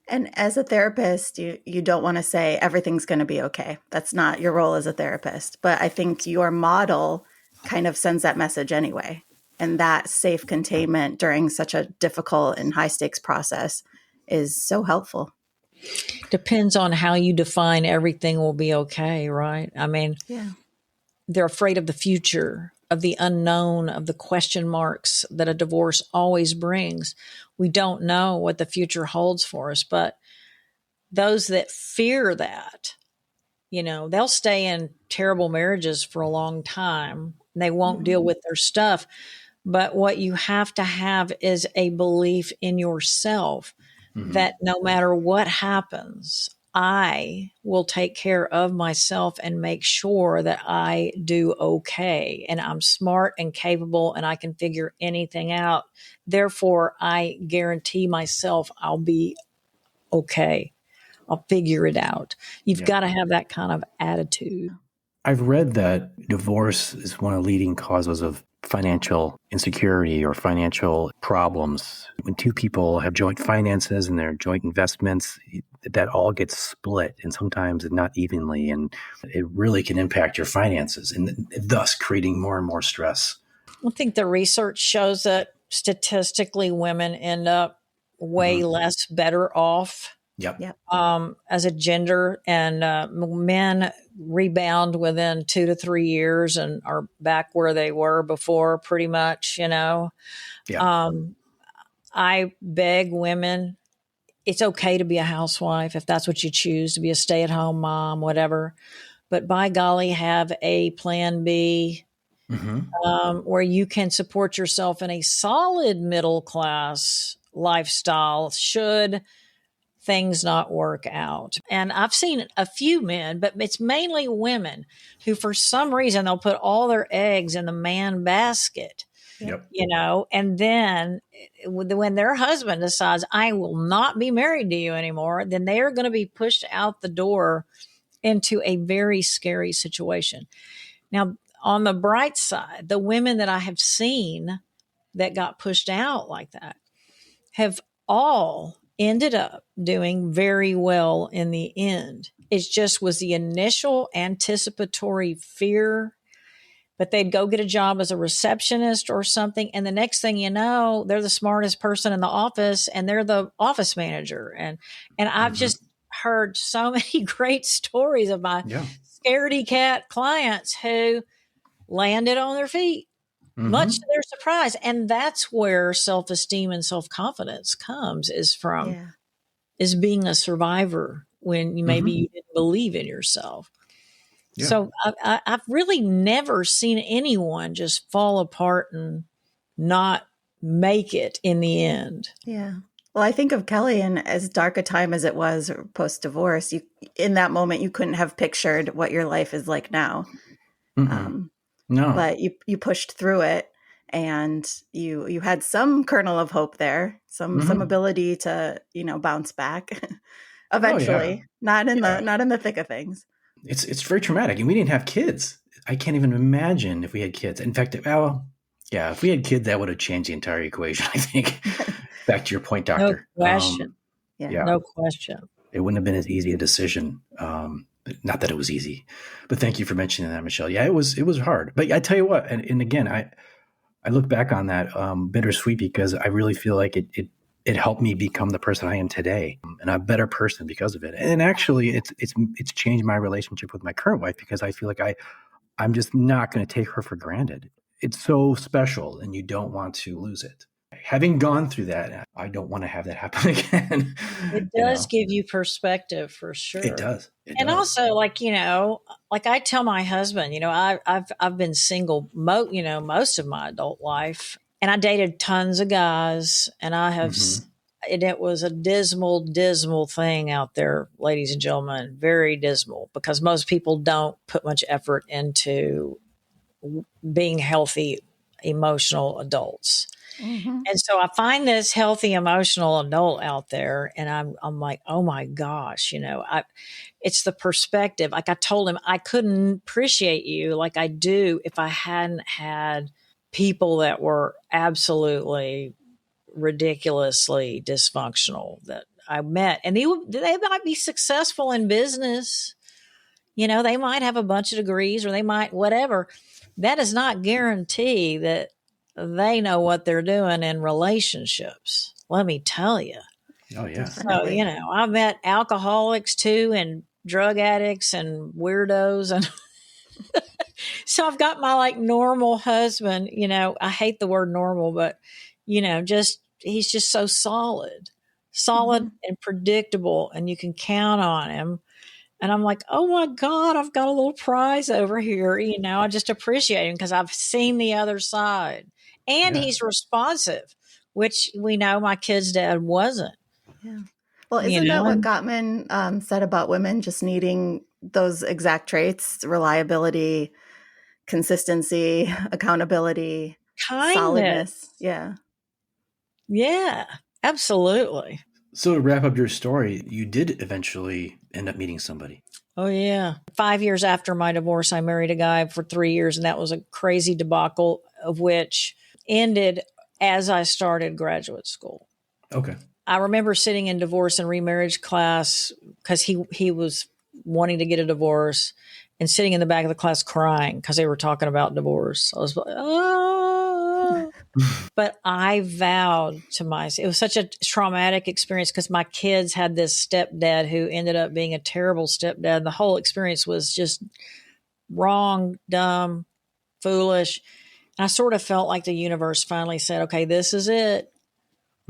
And as a therapist, you don't want to say everything's going to be okay. That's not your role as a therapist. But I think your model kind of sends that message anyway. And that safe containment during such a difficult and high stakes process is so helpful. Depends on how you define everything will be okay, right? I mean, they're afraid of the future, of the unknown, of the question marks that a divorce always brings. We don't know what the future holds for us, but those that fear that, they'll stay in terrible marriages for a long time. They won't deal with their stuff. But what you have to have is a belief in yourself that no matter what happens, I will take care of myself and make sure that I do okay. And I'm smart and capable and I can figure anything out. Therefore, I guarantee myself I'll be okay. I'll figure it out. You've got to have that kind of attitude. I've read that divorce is one of the leading causes of financial insecurity or financial problems. When two people have joint finances and their joint investments, that all gets split and sometimes not evenly. And it really can impact your finances and thus creating more and more stress. I think the research shows that statistically women end up way less better off. Yep. As a gender, and men rebound within 2 to 3 years and are back where they were before, pretty much, Yeah. I beg women, it's okay to be a housewife if that's what you choose, to be a stay-at-home mom, whatever. But by golly, have a plan B where you can support yourself in a solid middle class lifestyle should things not work out. And I've seen a few men, but it's mainly women who, for some reason, they'll put all their eggs in the man basket, and then when their husband decides, I will not be married to you anymore, then they are going to be pushed out the door into a very scary situation. Now, on the bright side, the women that I have seen that got pushed out like that have all ended up doing very well in the end. It just was the initial anticipatory fear, but they'd go get a job as a receptionist or something. And the next thing you know, they're the smartest person in the office and they're the office manager. And I've just heard so many great stories of my scaredy cat clients who landed on their feet. Much to their surprise. And that's where self-esteem and self-confidence comes, is being a survivor when maybe you didn't believe in yourself. Yeah. So I've really never seen anyone just fall apart and not make it in the end. Yeah. Well, I think of Kelly, and as dark a time as it was post-divorce, in that moment, you couldn't have pictured what your life is like now. No, but you pushed through it, and you had some kernel of hope there, some ability to bounce back eventually. Not in the thick of things. It's very traumatic, and we didn't have kids. I can't even imagine if we had kids. In fact, if we had kids, that would have changed the entire equation, I think. Back to your point, Doctor. No question. No question. It wouldn't have been as easy a decision. Not that it was easy, but thank you for mentioning that, Michelle. Yeah, it was hard. But I tell you what, and again, I look back on that bittersweet, because I really feel like it helped me become the person I am today, and a better person because of it. And actually, it's changed my relationship with my current wife, because I feel like I'm just not going to take her for granted. It's so special, and you don't want to lose it. Having gone through that, I don't want to have that happen again. It does give you perspective, for sure. It does. Also, like I tell my husband, I've been single, most of my adult life, and I dated tons of guys, and I have, and it was a dismal, dismal thing out there, ladies and gentlemen, very dismal, because most people don't put much effort into being healthy, emotional adults. And so I find this healthy, emotional adult out there, and I'm like, oh my gosh, it's the perspective. Like I told him, I couldn't appreciate you like I do if I hadn't had people that were absolutely ridiculously dysfunctional that I met. And they might be successful in business. They might have a bunch of degrees, or they might whatever. That does not guarantee that they know what they're doing in relationships. Let me tell you. Oh, yeah. So, I met alcoholics too, and drug addicts and weirdos. And so I've got my normal husband, I hate the word normal, but, he's just so solid and predictable, and you can count on him. And I'm like, oh my God, I've got a little prize over here. I just appreciate him because I've seen the other side. And he's responsive, which we know my kid's dad wasn't. Yeah. Well, you isn't that know? what Gottman said about women just needing those exact traits: reliability, consistency, accountability, solidness? Kindness. Yeah. Yeah, absolutely. So to wrap up your story, you did eventually end up meeting somebody. Oh, yeah. 5 years after my divorce, I married a guy for 3 years, and that was a crazy debacle, of which ended as I started graduate school. Okay. I remember sitting in divorce and remarriage class because he was wanting to get a divorce, and sitting in the back of the class crying because they were talking about divorce. I was like, oh. But I vowed to myself, it was such a traumatic experience because my kids had this stepdad who ended up being a terrible stepdad. The whole experience was just wrong, dumb, foolish. And I sort of felt like the universe finally said, okay, this is it.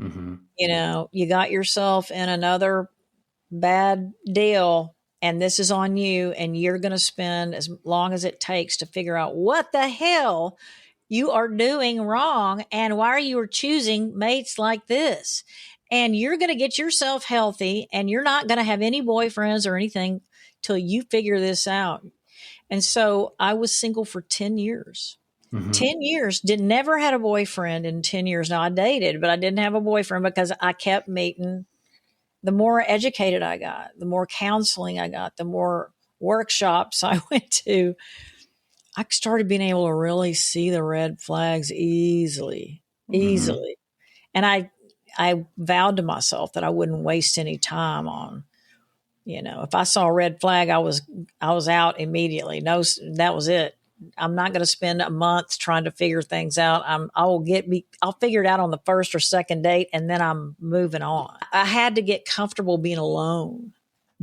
Mm-hmm. You know, you got yourself in another bad deal, and this is on you, and you're going to spend as long as it takes to figure out what the hell you are doing wrong and why are you choosing mates like this. And you're going to get yourself healthy, and you're not going to have any boyfriends or anything till you figure this out. And so I was single for 10 years. Mm-hmm. 10 years, never had a boyfriend in 10 years. Now I dated, but I didn't have a boyfriend because I kept meeting. The more educated I got, the more counseling I got, the more workshops I went to, I started being able to really see the red flags easily. Mm-hmm. And I vowed to myself that I wouldn't waste any time on, if I saw a red flag, I was out immediately. No, that was it. I'm not going to spend a month trying to figure things out. I'll figure it out on the first or second date, and then I'm moving on. I had to get comfortable being alone,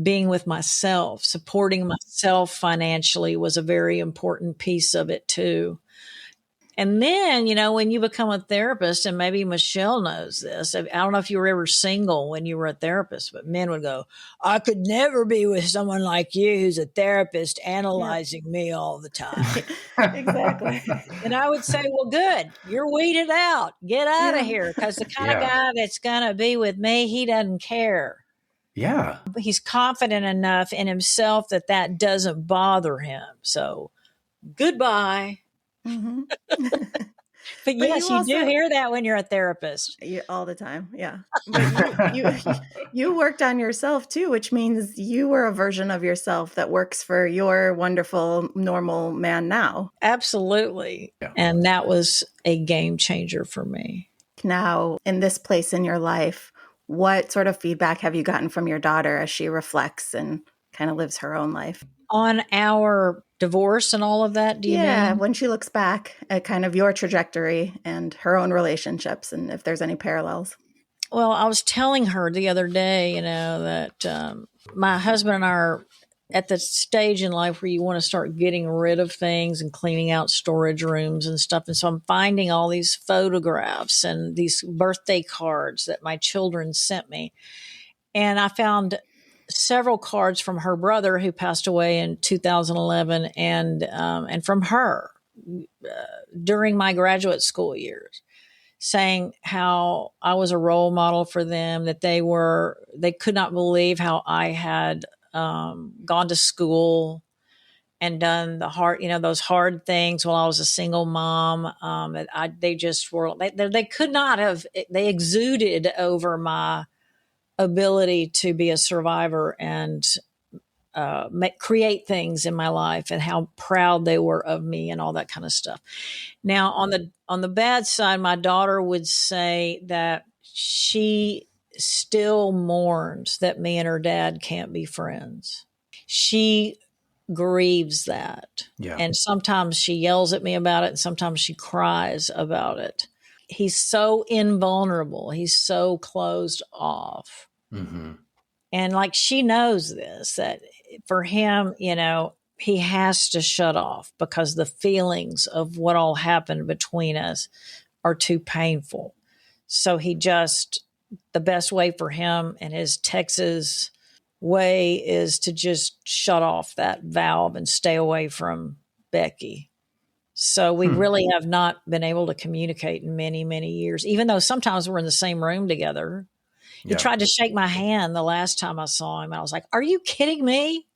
being with myself. Supporting myself financially was a very important piece of it too. And then, when you become a therapist, and maybe Michelle knows this, I don't know if you were ever single when you were a therapist, but men would go, I could never be with someone like you who's a therapist analyzing me all the time. Exactly. And I would say, well, good. You're weeded out. Get out of Yeah. here. Because the kind of Yeah. guy that's going to be with me, he doesn't care. Yeah. He's confident enough in himself that doesn't bother him. So goodbye. Mm-hmm. But But yes, you you do also, hear that when you're a therapist. all the time, yeah. But you worked on yourself too, which means you were a version of yourself that works for your wonderful, normal man now. Absolutely. Yeah. And that was a game changer for me. Now, in this place in your life, what sort of feedback have you gotten from your daughter as she reflects and kind of lives her own life? On our divorce and all of that, do you Yeah, mean? when she looks back at kind of your trajectory and her own relationships, and if there's any parallels. Well, I was telling her the other day, that my husband and I are at the stage in life where you want to start getting rid of things and cleaning out storage rooms and stuff. And so I'm finding all these photographs and these birthday cards that my children sent me. And I found several cards from her brother who passed away in 2011, and from her during my graduate school years, saying how I was a role model for them, that they could not believe how I had gone to school and done those hard things while I was a single mom. They could not have, they exuded over my ability to be a survivor and create things in my life, and how proud they were of me and all that kind of stuff. Now, on the bad side, my daughter would say that she still mourns that me and her dad can't be friends. She grieves that. Yeah. And sometimes she yells at me about it, and sometimes she cries about it. He's so invulnerable. He's so closed off. Mm-hmm. And like, she knows this, that for him, he has to shut off because the feelings of what all happened between us are too painful. So the best way for him and his Texas way is to just shut off that valve and stay away from Becky. So we really have not been able to communicate in many, many years, even though sometimes we're in the same room together. He tried to shake my hand the last time I saw him. I was like, "Are you kidding me?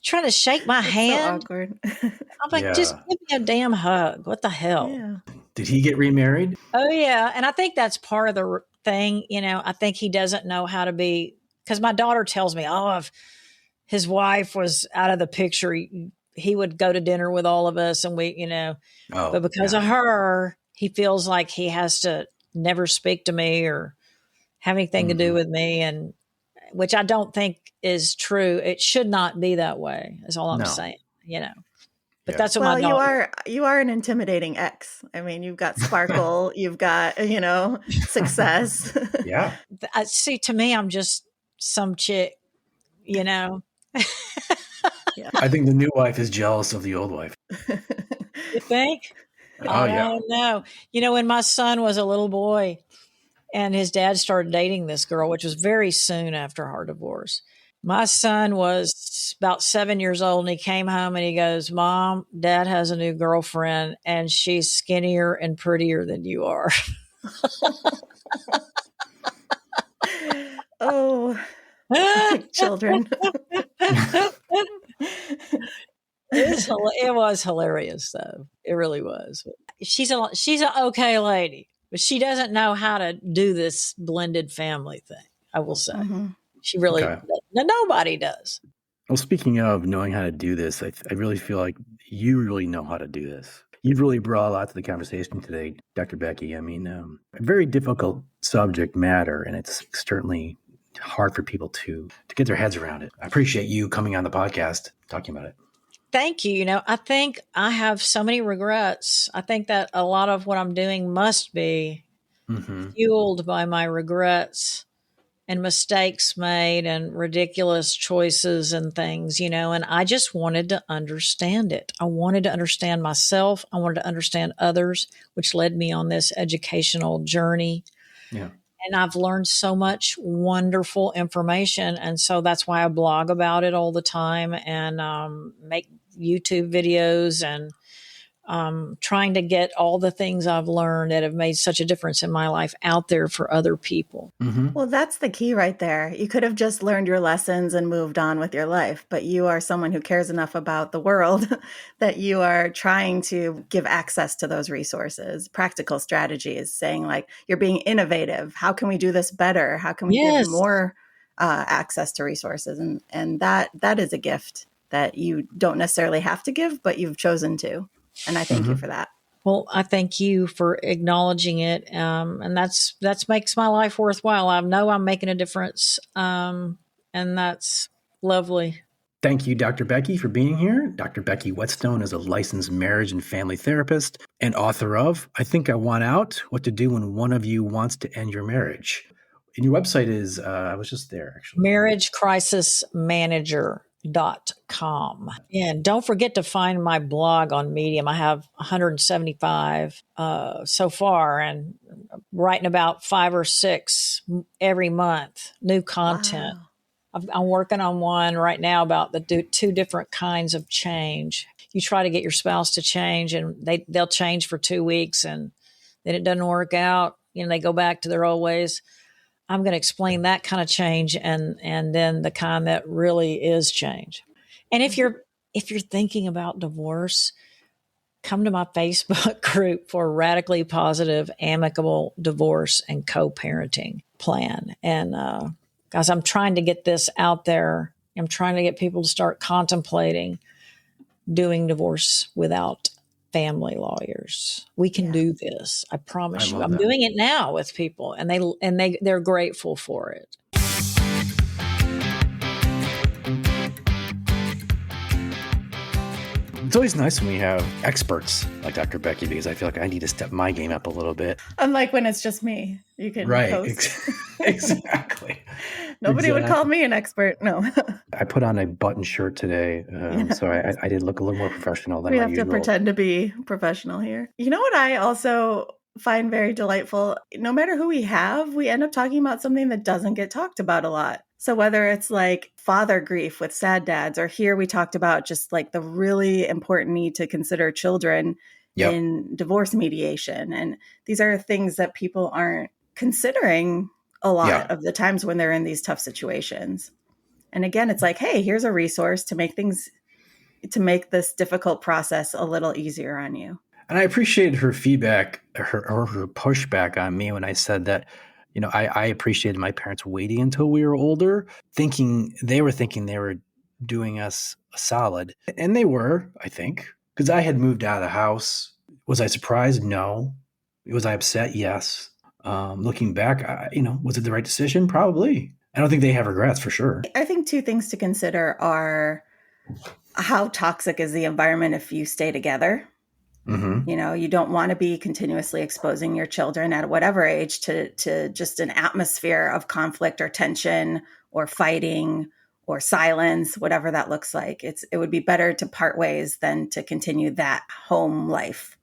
Trying to shake my That's hand?" so awkward. I'm like, "Just give me a damn hug. What the hell?" Yeah. Did he get remarried? Oh, yeah. And I think that's part of the thing. I think he doesn't know how to be, because my daughter tells me, oh, if his wife was out of the picture, he would go to dinner with all of us. And but because of her, he feels like he has to never speak to me or have anything to do with me. And which I don't think is true. It should not be that way, is all I'm saying, But that's what my daughter. You are an intimidating ex. I mean, you've got sparkle, you've got, success. Yeah. See, to me, I'm just some chick, Yeah. I think the new wife is jealous of the old wife. You think? Oh, I yeah. don't know. When my son was a little boy and his dad started dating this girl, which was very soon after our divorce. My son was about 7 years old, and he came home and he goes, "Mom, Dad has a new girlfriend and she's skinnier and prettier than you are." Oh, children. It was hilarious, though. It really was. She's an okay lady, but she doesn't know how to do this blended family thing, I will say. Mm-hmm. She really, nobody does. Well, speaking of knowing how to do this, I really feel like you really know how to do this. You've really brought a lot to the conversation today, Dr. Becky. I mean, a very difficult subject matter, and it's certainly hard for people to get their heads around it. I appreciate you coming on the podcast, talking about it. Thank you. I think I have so many regrets. I think that a lot of what I'm doing must be fueled by my regrets and mistakes made and ridiculous choices and things, and I just wanted to understand it. I wanted to understand myself. I wanted to understand others, which led me on this educational journey. Yeah. And I've learned so much wonderful information. And so that's why I blog about it all the time and make YouTube videos and trying to get all the things I've learned that have made such a difference in my life out there for other people. Mm-hmm. Well, that's the key right there. You could have just learned your lessons and moved on with your life, but you are someone who cares enough about the world that you are trying to give access to those resources, practical strategies, saying like, you're being innovative. How can we do this better? How can we give more access to resources? And that is a gift that you don't necessarily have to give, but you've chosen to. And I thank you for that. Well, I thank you for acknowledging it. And that's makes my life worthwhile. I know I'm making a difference. And that's lovely. Thank you, Dr. Becky, for being here. Dr. Becky Whetstone is a licensed marriage and family therapist and author of I Think I Want Out, What to Do When One of You Wants to End Your Marriage. And your website is, I was just there, actually. MarriageCrisisManager.com. And don't forget to find my blog on Medium. I have 175 so far and writing about 5 or 6 every month, new content. Wow. I'm working on one right now about the 2 different kinds of change. You try to get your spouse to change and they'll change for 2 weeks and then it doesn't work out. They go back to their old ways. I'm going to explain that kind of change and then the kind that really is change. And if you're thinking about divorce, come to my Facebook group for a radically positive, amicable divorce and co-parenting plan. And guys, I'm trying to get this out there. I'm trying to get people to start contemplating doing divorce without family lawyers. We can do this. I promise you. I'm doing it now with people and they're grateful for it. It's always nice when we have experts like Dr. Becky because I feel like I need to step my game up a little bit. Unlike when it's just me, you can post. Exactly. Nobody would call me an expert. No. I put on a button shirt today, so I did look a little more professional than we my have usual. to pretend to be professional here. You know what I also find very delightful? No matter who we have, we end up talking about something that doesn't get talked about a lot. So whether it's like father grief with sad dads, or here we talked about just like the really important need to consider children in divorce mediation. And these are things that people aren't considering a lot Yeah. of the times when they're in these tough situations. And again, it's like, hey, here's a resource to make this difficult process a little easier on you. And I appreciated her feedback, her pushback on me when I said that, I appreciated my parents waiting until we were older, thinking they were doing us a solid. And they were, I think, because I had moved out of the house. Was I surprised? No. Was I upset? Yes. Looking back, was it the right decision? Probably. I don't think they have regrets, for sure. I think two things to consider are how toxic is the environment if you stay together. Mm-hmm. You don't want to be continuously exposing your children at whatever age to just an atmosphere of conflict or tension or fighting or silence, whatever that looks like. It would be better to part ways than to continue that home life.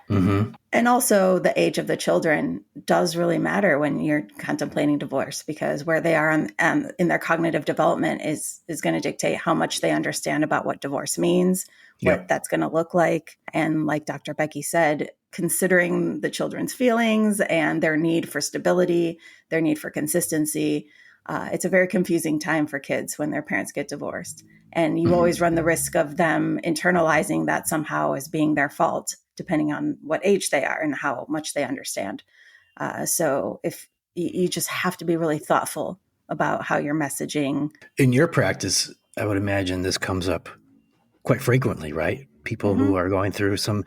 Mm-hmm. And also the age of the children does really matter when you're contemplating divorce, because where they are in their cognitive development is going to dictate how much they understand about what divorce means, what that's going to look like. And like Dr. Becky said, considering the children's feelings and their need for stability, their need for consistency, it's a very confusing time for kids when their parents get divorced. And you always run the risk of them internalizing that somehow as being their fault, depending on what age they are and how much they understand. So if you just have to be really thoughtful about how you're messaging. In your practice, I would imagine this comes up quite frequently, right? People who are going through some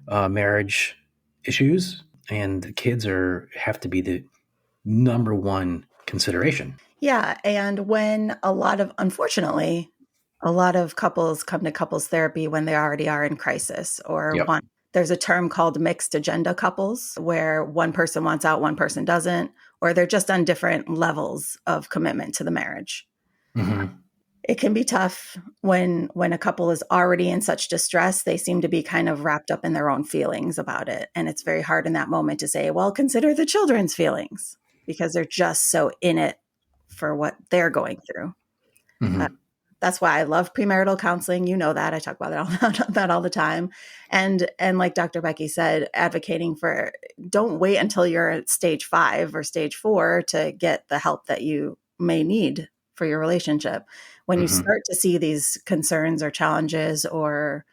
marriage issues, and the kids have to be the number one consideration. Yeah. And when unfortunately, a lot of couples come to couples therapy when they already are in crisis or there's a term called mixed agenda couples, where one person wants out, one person doesn't, or they're just on different levels of commitment to the marriage. Mm-hmm. It can be tough when a couple is already in such distress. They seem to be kind of wrapped up in their own feelings about it. And it's very hard in that moment to say, well, consider the children's feelings, because they're just so in it for what they're going through. Mm-hmm. That's why I love premarital counseling. You know that. I talk about that all the time. And like Dr. Becky said, advocating for, don't wait until you're at stage 5 or stage 4 to get the help that you may need for your relationship. When you start to see these concerns or challenges or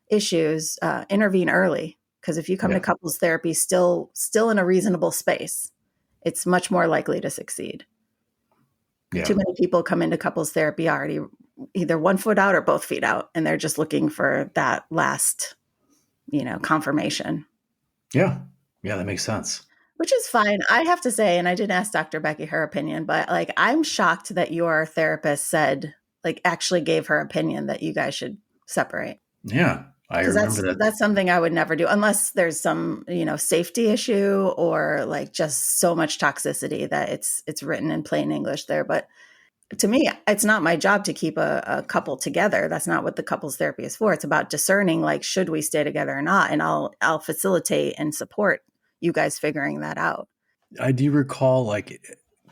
issues, intervene early. Because if you come to couples therapy still in a reasonable space, it's much more likely to succeed. Yeah. Too many people come into couples therapy already either 1 foot out or both feet out, and they're just looking for that last, confirmation. Yeah. Yeah, that makes sense. Which is fine. I have to say, and I didn't ask Dr. Becky her opinion, but I'm shocked that your therapist said, actually gave her opinion that you guys should separate. Yeah. I remember that. That's something I would never do unless there's some, safety issue or just so much toxicity that it's written in plain English there. But to me, it's not my job to keep a couple together. That's not what the couples therapy is for. It's about discerning, should we stay together or not? And I'll facilitate and support you guys figuring that out. I do recall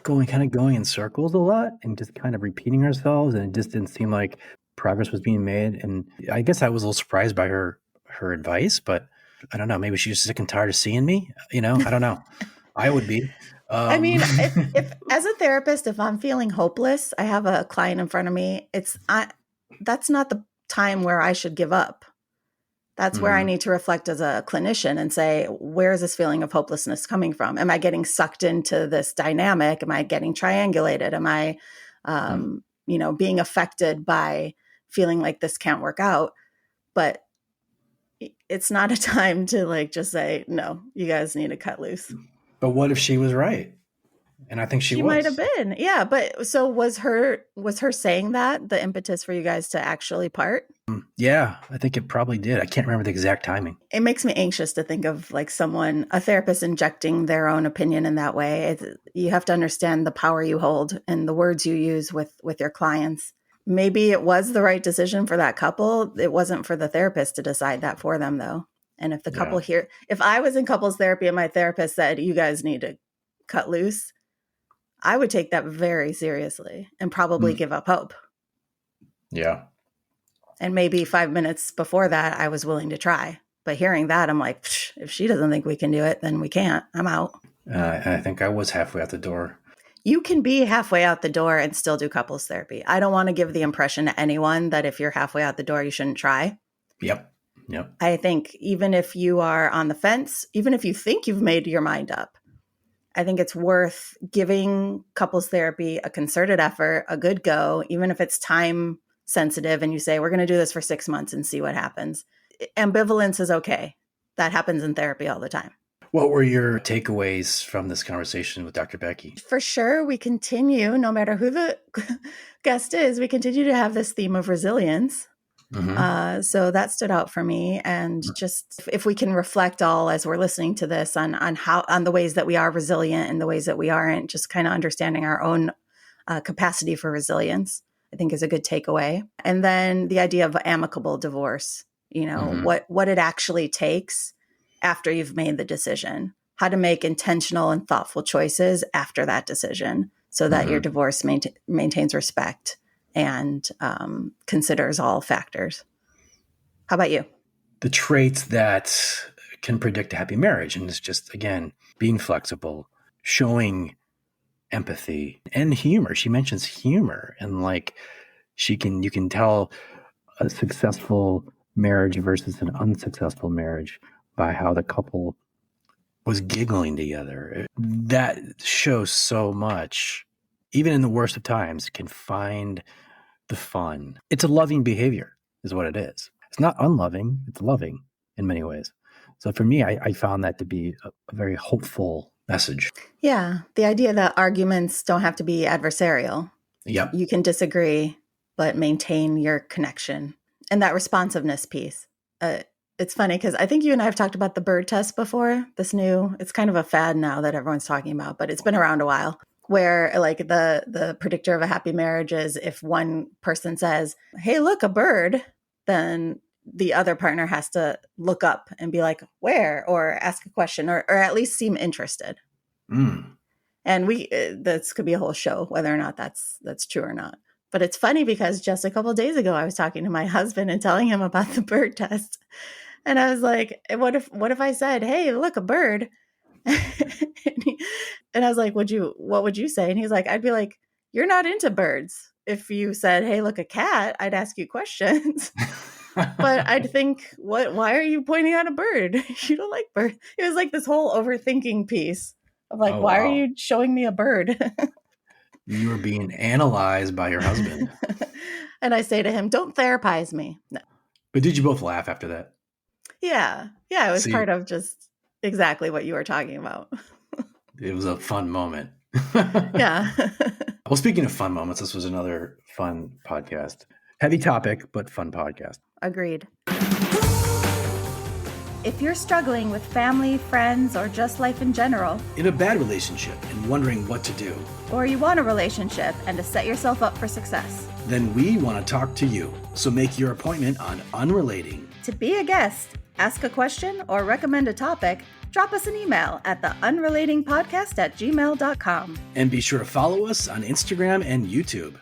going in circles a lot and just kind of repeating ourselves, and it just didn't seem like progress was being made. And I guess I was a little surprised by her advice, but I don't know. Maybe she's sick and tired of seeing me. I don't know. I would be. I mean, if as a therapist, if I'm feeling hopeless, I have a client in front of me. That's not the time where I should give up. That's where I need to reflect as a clinician and say, where is this feeling of hopelessness coming from? Am I getting sucked into this dynamic? Am I getting triangulated? Am I, being affected by feeling like this can't work out? But it's not a time to just say, no, you guys need to cut loose. But what if she was right? And I think she might have been. Yeah. But so was her saying that the impetus for you guys to actually part? Yeah, I think it probably did. I can't remember the exact timing. It makes me anxious to think of a therapist injecting their own opinion in that way. You have to understand the power you hold and the words you use with your clients. Maybe it was the right decision for that couple. It wasn't for the therapist to decide that for them, though. And if the couple if I was in couples therapy and my therapist said, you guys need to cut loose, I would take that very seriously and probably give up hope. Yeah. And maybe 5 minutes before that, I was willing to try. But hearing that, I'm like, if she doesn't think we can do it, then we can't. I'm out. I think I was halfway out the door. You can be halfway out the door and still do couples therapy. I don't want to give the impression to anyone that if you're halfway out the door, you shouldn't try. Yep. I think even if you are on the fence, even if you think you've made your mind up, I think it's worth giving couples therapy a concerted effort, a good go, even if it's time sensitive and you say, we're going to do this for 6 months and see what happens. Ambivalence is okay. That happens in therapy all the time. What were your takeaways from this conversation with Dr. Becky? For sure, we continue, no matter who the guest is, we continue to have this theme of resilience. Mm-hmm. So that stood out for me. And just if we can reflect all as we're listening to this on the ways that we are resilient and the ways that we aren't, just kind of understanding our own capacity for resilience, I think is a good takeaway. And then the idea of amicable divorce, what it actually takes after you've made the decision, how to make intentional and thoughtful choices after that decision so that your divorce maintains respect and considers all factors. How about you? The traits that can predict a happy marriage. And it's just, again, being flexible, showing empathy and humor. She mentions humor and you can tell a successful marriage versus an unsuccessful marriage by how the couple was giggling together. That shows so much. Even in the worst of times, can find the fun. It's a loving behavior is what it is. It's not unloving. It's loving in many ways. So for me, I found that to be a very hopeful message. Yeah. The idea that arguments don't have to be adversarial. Yep. You can disagree, but maintain your connection. And that responsiveness piece. It's funny because I think you and I have talked about the bird test before. It's kind of a fad now that everyone's talking about, but it's been around a while. Where the predictor of a happy marriage is if one person says, hey, look, a bird, then the other partner has to look up and be like, where? Or ask a question or at least seem interested. And this could be a whole show, whether or not that's true or not. But it's funny because just a couple of days ago, I was talking to my husband and telling him about the bird test. And I was like, what if I said, hey, look, a bird? And I was like, what would you say? And he's like, I'd be like, you're not into birds. If you said, hey, look, a cat, I'd ask you questions. But I'd think, why are you pointing out a bird? You don't like birds. It was like this whole overthinking piece of why are you showing me a bird? You were being analyzed by your husband. And I say to him, don't therapize me. No. But did you both laugh after that? Yeah. Yeah. It was part of just exactly what you were talking about. It was a fun moment. Yeah. Well, speaking of fun moments, this was another fun podcast. Heavy topic, but fun podcast. Agreed. If you're struggling with family, friends, or just life in general, in a bad relationship and wondering what to do, or you want a relationship and to set yourself up for success, then we want to talk to you. So make your appointment on Unrelating. To be a guest, ask a question, or recommend a topic, drop us an email at theunrelatingpodcast@gmail.com. And be sure to follow us on Instagram and YouTube.